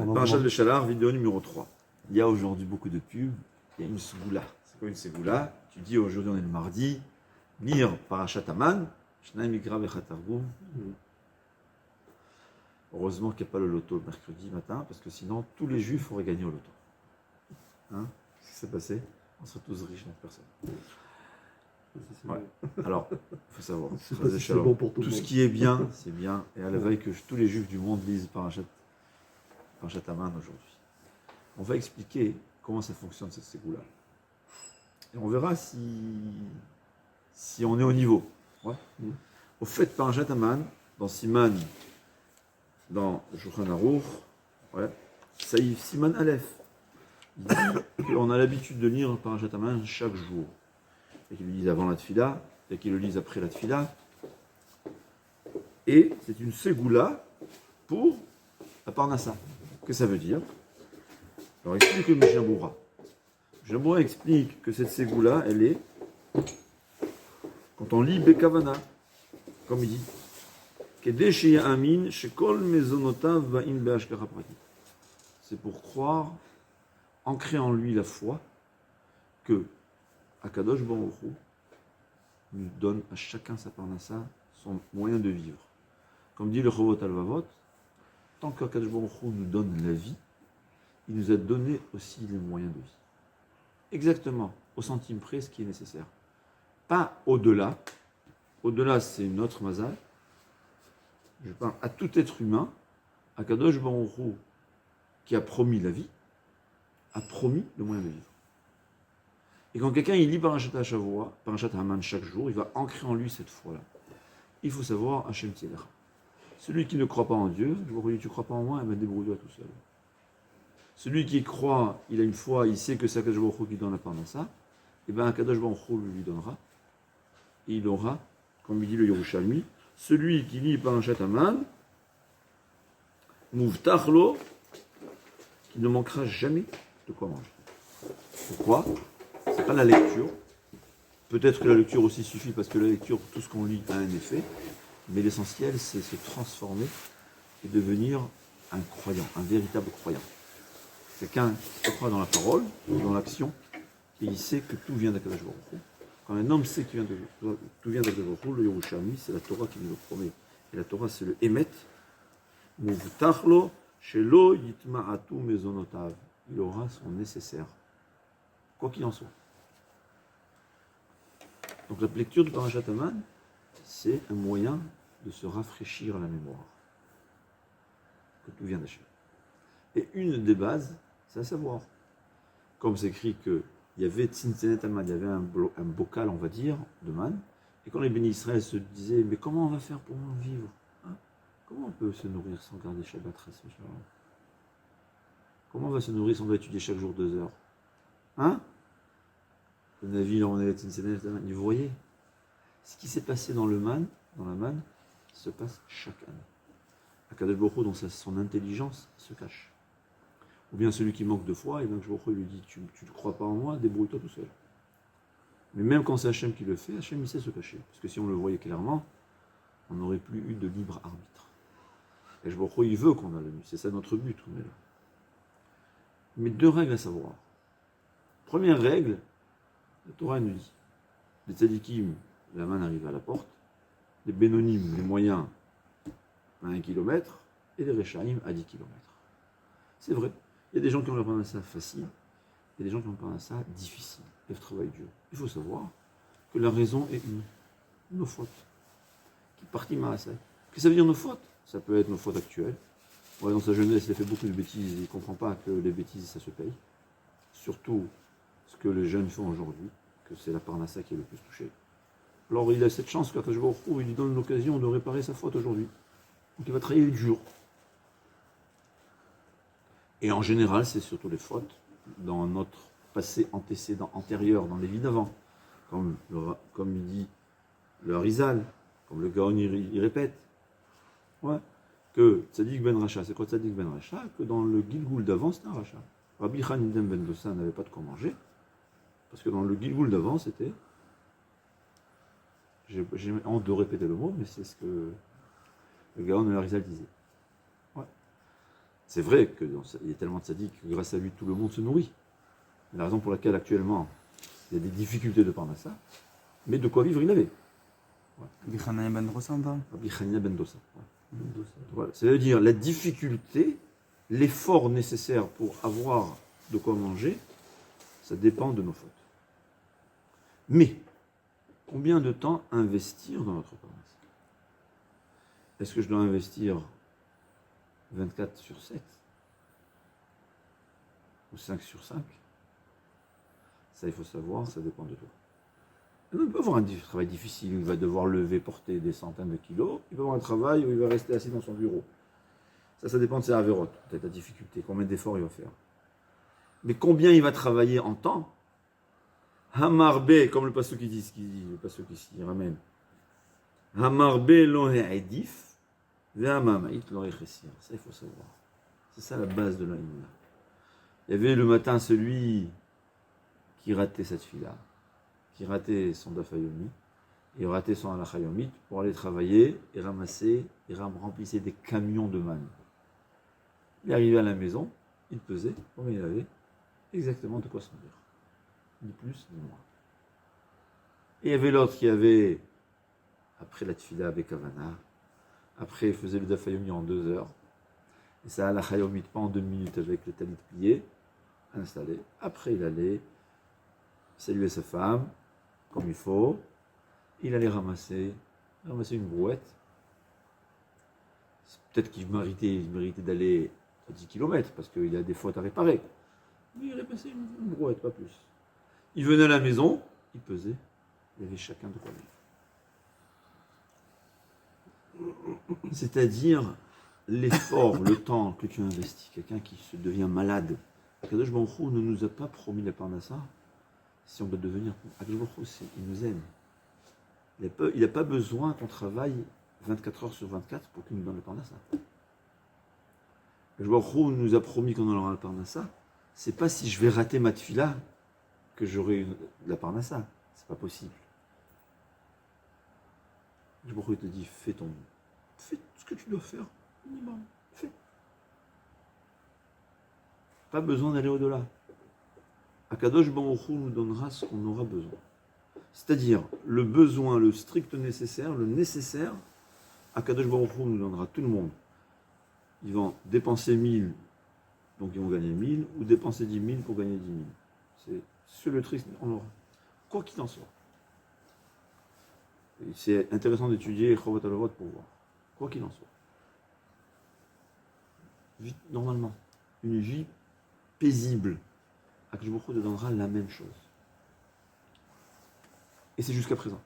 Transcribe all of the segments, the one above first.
Parashat Béchalar, vidéo numéro 3. Il y a aujourd'hui beaucoup de pubs, il y a une ségoula. C'est quoi une ségoula? Tu dis aujourd'hui on est le mardi, lire Parashat Aman, Shnaim Mikra Vechat Targum. Heureusement qu'il n'y a pas le loto le mercredi matin, parce que sinon tous les juifs auraient gagné au loto. Hein? Qu'est-ce qui s'est passé? On serait tous riches, notre personne. Ouais. Alors, il faut savoir, c'est bon pour tout ce qui est bien, c'est bien. Et à la veille que tous les juifs du monde lisent Parashat Aman aujourd'hui. On va expliquer comment ça fonctionne cette ségoula. Et on verra si on est au niveau. Ouais. Au fait, Parashat Aman, dans Siman, dans Shulchan Aruch, ouais, Saïf Siman Aleph, il dit qu'on a l'habitude de lire Parashat Aman chaque jour. Et qu'ils le lisent avant la tfila, et qu'ils le lisent après la tfila. Et c'est une ségoula pour la parnassa. Qu'est-ce que ça veut dire? Alors explique le Mishnah Berurah. Mishnah Berurah explique que cette ségoula, elle est, quand on lit Bekavana, comme il dit, c'est pour croire, ancrer en lui la foi, que Akadosh Baruch Hu nous donne à chacun sa parnassa, son moyen de vivre. Comme dit le Chovot Halvavot, tant qu'Akadosh Baruch Hu nous donne la vie, il nous a donné aussi les moyens de vie. Exactement, au centime près, ce qui est nécessaire. Pas au-delà. Au-delà, c'est une autre mazal. Je parle à tout être humain. Akadosh Baruch Hu, qui a promis la vie, a promis le moyen de vivre. Et quand quelqu'un il lit Parashat Shavua, Parashat Haman chaque jour, il va ancrer en lui cette foi-là. Il faut savoir Hashem Tzedera. Celui qui ne croit pas en Dieu, je vous dis, tu ne crois pas en moi, il va débrouiller tout seul. Celui qui croit, il a une foi, il sait que c'est Akadosh Baruch Hu qui donne la parnassa, et bien Akadosh Baruch Hu lui donnera. Et il aura, comme il dit le Yerushalmi, celui qui lit Parashat Haman, Muvtach lo, qui ne manquera jamais de quoi manger. Pourquoi? C'est pas la lecture. Peut-être que la lecture aussi suffit parce que la lecture, tout ce qu'on lit a un effet. Mais l'essentiel, c'est se transformer et devenir un croyant, un véritable croyant. Quelqu'un qui croit dans la parole, dans l'action, et il sait que tout vient d'Akadosh Baruch Hu. Quand un homme sait que tout vient d'Akadosh Baruch Hu, le Yerushalmi, c'est la Torah qui nous le promet. Et la Torah, c'est le Emet. Muvtachlo shelo yitma'atu mezonotav. Il aura son nécessaire. Quoi qu'il en soit. Donc la lecture du Parashat Aman, c'est un moyen de se rafraîchir la mémoire. Que tout vient d'Hachem. Et une des bases, c'est à savoir. Comme c'est écrit qu'il y avait Tzintzenet Aman, il y avait un bocal, on va dire, de man. Et quand les bénis Israël se disaient, mais comment on va faire pour en vivre, hein? Comment on peut se nourrir sans garder Shabbat? Comment on va se nourrir sans doit étudier chaque jour 2 heures? Hein? Le Navi, on est vous voyez, ce qui s'est passé dans la manne, se passe chaque année. Akadosh Baruch Hu, dans son intelligence, se cache. Ou bien celui qui manque de foi, et donc Baruch Hu lui dit, tu ne crois pas en moi, débrouille-toi tout seul. Mais même quand c'est Hachem qui le fait, Hachem il sait se cacher. Parce que si on le voyait clairement, on n'aurait plus eu de libre arbitre. Et Baruch Hu, il veut qu'on a la nuit, c'est ça notre but, on est là. Mais 2 règles à savoir. Première règle, la Torah nous dit, les tzadikim, la manne arrive à la porte, les bénonymes, les moyens, à 1 kilomètre, et les réchaïm à 10 kilomètres. C'est vrai, il y a des gens qui ont le ça facile, il y a des gens qui ont le ça difficile, le travail dur. Il faut savoir que la raison est une, nos fautes. Qui partit Maasai. Qu'est-ce que ça veut dire nos fautes? Ça peut être nos fautes actuelles. Ouais, dans sa jeunesse, il a fait beaucoup de bêtises, il ne comprend pas que les bêtises, ça se paye. Surtout ce que les jeunes font aujourd'hui, que c'est la parnassa qui est le plus touchée. Alors il a cette chance qu'Akadosh Baruch Hu, il lui donne l'occasion de réparer sa faute aujourd'hui. Donc il va travailler dur. Et en général, c'est surtout les fautes dans notre passé antécédent, antérieur, dans les vies d'avant. Comme il dit le Harizal, comme le Gaon il répète. Ouais. Que Tzadik ben Racha, c'est quoi Tzadik ben Racha? Que dans le Gilgoul d'avant, c'était un Racha. Rabbi Hanidem ben Dossa n'avait pas de quoi manger. Parce que dans le Gilgoul d'avant, c'était... J'ai honte de répéter le mot, mais c'est ce que le Gaon de l'Arizal disait. Ouais. C'est vrai qu'il y a tellement de tzaddik que grâce à lui, tout le monde se nourrit. C'est la raison pour laquelle actuellement, il y a des difficultés de parnassa, mais de quoi vivre il avait. Rabbi Hanania ben Dosa, on parle. Rabbi Hanania ben Dosa. Voilà. C'est-à-dire la difficulté, l'effort nécessaire pour avoir de quoi manger, ça dépend de nos fautes. Mais, combien de temps investir dans notre parnassa? Est-ce que je dois investir 24/7 ou 5/5? Ça, il faut savoir, ça dépend de toi. Il peut avoir un travail difficile, il va devoir lever, porter des centaines de kilos. Il peut avoir un travail où il va rester assis dans son bureau. Ça dépend de ses avérotes, peut-être la difficulté, combien d'efforts il va faire. Mais combien il va travailler en temps? Hamarbe, comme le pasteur qui dit, le pasteur qui s'y ramène. Hamarbe lo ha'edif, ve'hamamait lo ha'chessir. Ça, il faut savoir. C'est ça la base de l'Aïmouna. Il y avait le matin celui qui ratait cette fille-là, qui ratait son dafayomi, et ratait son alachayomit pour aller travailler et ramasser, et remplissait des camions de manne. Il est arrivé à la maison, il pesait, combien il avait, exactement de quoi se nourrir. Ni plus, ni moins. Et il y avait l'autre qui avait, après la tfila avec Havana, après il faisait le dafayomi en 2 heures, et ça alachayomit pas en 2 minutes avec le talit plié, installé. Après il allait saluer sa femme, comme il faut. Il allait ramasser une brouette. Peut-être qu'il méritait d'aller à 10 km, parce qu'il a des fautes à réparer. Mais il allait passer une brouette, pas plus. Il venait à la maison, il pesait, il y avait chacun de quoi vivre. C'est-à-dire l'effort, le temps que tu investis. Quelqu'un qui se devient malade. Kadosh Baruch Hu ne nous a pas promis la parnassa si on doit devenir. Kadosh Baruch Hu, il nous aime. Il n'a pas besoin qu'on travaille 24 heures sur 24 pour qu'il nous donne la parnassa. Kadosh Baruch Hu nous a promis qu'on aura la parnassa. C'est pas si je vais rater ma tefila que j'aurai la parnassa. C'est pas possible. Kadosh Baruch Hu te dit fais ce que tu dois faire. Minimum. Fais. Pas besoin d'aller au-delà. Akadosh Baruch Hu nous donnera ce qu'on aura besoin. C'est-à-dire le besoin, le strict nécessaire, le nécessaire, Akadosh Baruch Hu nous donnera tout le monde. Ils vont dépenser 1000, donc ils vont gagner 1000, ou dépenser 10 000 pour gagner 10 000. C'est sur le triste, on aura. Quoi qu'il en soit. Et c'est intéressant d'étudier Chovot Alavot pour voir. Quoi qu'il en soit. Normalement, une vie paisible, Akadosh Baruch Hu te donnera la même chose. Et c'est jusqu'à présent.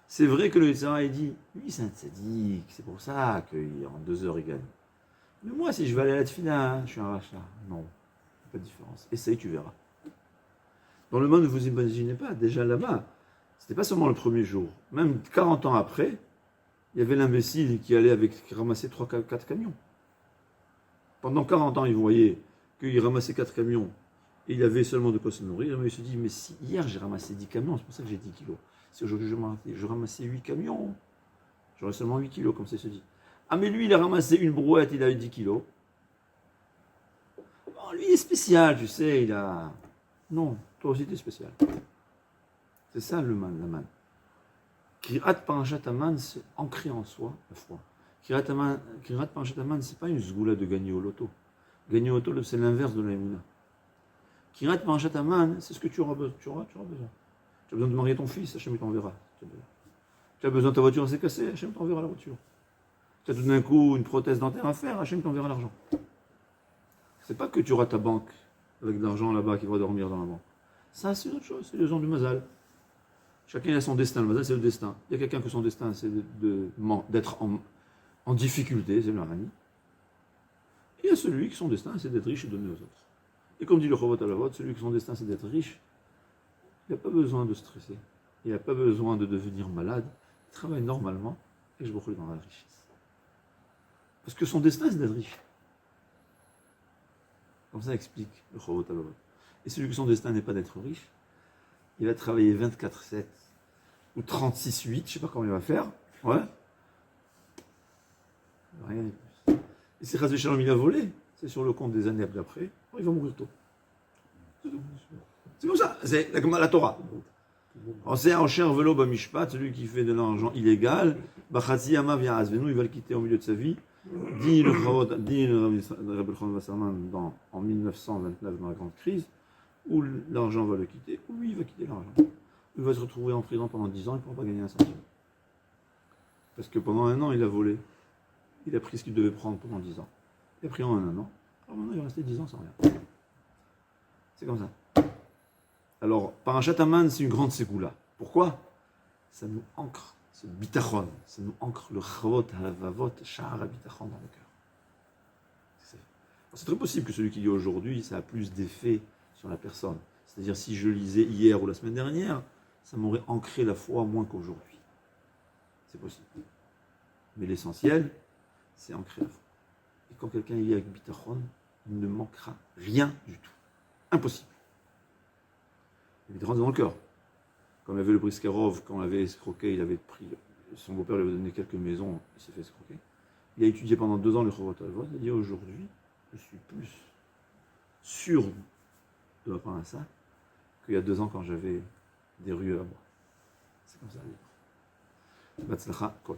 C'est vrai que le Yitzhara dit, lui c'est un tzaddik, c'est pour ça qu'en 2 heures il gagne. Mais moi si je vais aller à la tefila, je suis un rachat. Non, pas de différence. Essaye, tu verras. Dans le monde, vous imaginez pas, déjà là-bas, c'était pas seulement le premier jour. Même 40 ans après, il y avait l'imbécile qui ramassait 3-4 camions. Pendant 40 ans, ils voyaient qu'il ramassait 4 camions et il avait seulement de quoi se nourrir. Mais il se dit, mais si hier j'ai ramassé 10 camions, c'est pour ça que j'ai 10 kilos. Si aujourd'hui je ramassais 8 camions, j'aurais seulement 8 kilos, comme ça il se dit. Ah mais lui, il a ramassé une brouette, il a eu 10 kilos. Bon, lui il est spécial, tu sais, il a... Non, toi aussi tu es spécial. C'est ça le man, la man. Kirat Parashat Aman, c'est ancré en soi, la foi. Kirat Parashat Aman, c'est pas une zgoula de gagner au loto. Gagner au loto, c'est l'inverse de l'aïmouna. Kirat Parashat Aman, c'est ce que tu auras besoin. Tu auras besoin. Tu as besoin de marier ton fils, Hachem t'enverra. Tu as besoin de ta voiture s'est cassée, Hachem t'enverra la voiture. Tu as tout d'un coup une prothèse dentaire à faire, Hachem t'enverra l'argent. C'est pas que tu auras ta banque avec de l'argent là-bas qui va dormir dans la banque. Ça, c'est autre chose, c'est les gens du mazal. Chacun a son destin, le mazal c'est le destin. Il y a quelqu'un que son destin c'est d'être en difficulté, c'est le rani. Il y a celui qui son destin c'est d'être riche et donner aux autres. Et comme dit le Chovot Alavot, celui qui son destin c'est d'être riche, il n'a pas besoin de stresser, il n'a pas besoin de devenir malade, il travaille normalement et je me dans la richesse. Parce que son destin c'est d'être riche. Comme ça explique le Chovot Alavot. Et celui qui son destin n'est pas d'être riche, il va travailler 24/7 ou 36/8, je ne sais pas comment il va faire. Ouais. Rien de plus. Et si Chaz Shalom il a volé, c'est sur le compte des années d'après, il va mourir tôt. C'est comme ça, c'est la Torah. On sait en cher velo bamishpat, celui qui fait de l'argent illégal, bachatzi amav yazvenu, il va le quitter au milieu de sa vie. Dit le Rabbi Elchanan Wasserman en 1929 dans la grande crise, où l'argent va le quitter, ou lui il va quitter l'argent. Il va se retrouver en prison pendant 10 ans, il ne pourra pas gagner un centime. Parce que pendant un an, il a volé. Il a pris ce qu'il devait prendre pendant 10 ans. Il a pris en un an. Alors maintenant, il va rester 10 ans sans rien. C'est comme ça. Alors, Parashat Haman, c'est une grande ségoula. Pourquoi? Ça nous ancre ce bitachon. Ça nous ancre le chavot, havavot, sha'ar bitachon dans le cœur. C'est très possible que celui qui lit aujourd'hui, ça a plus d'effet sur la personne. C'est-à-dire, si je lisais hier ou la semaine dernière, ça m'aurait ancré la foi moins qu'aujourd'hui. C'est possible. Mais l'essentiel, c'est ancrer la foi. Et quand quelqu'un lit avec bitachon, il ne manquera rien du tout. Impossible. Le bitachon, c'est dans le cœur. Comme avait le Briskerov, quand on l'avait escroqué, il avait pris, son beau-père lui avait donné quelques maisons, il s'est fait escroquer. Il a étudié pendant 2 ans le Chovot HaLevavot, il a dit aujourd'hui, je suis plus sûr de m'apprendre à ça qu'il y a 2 ans quand j'avais des rues à boire. C'est comme ça. Batzlacha, Kol.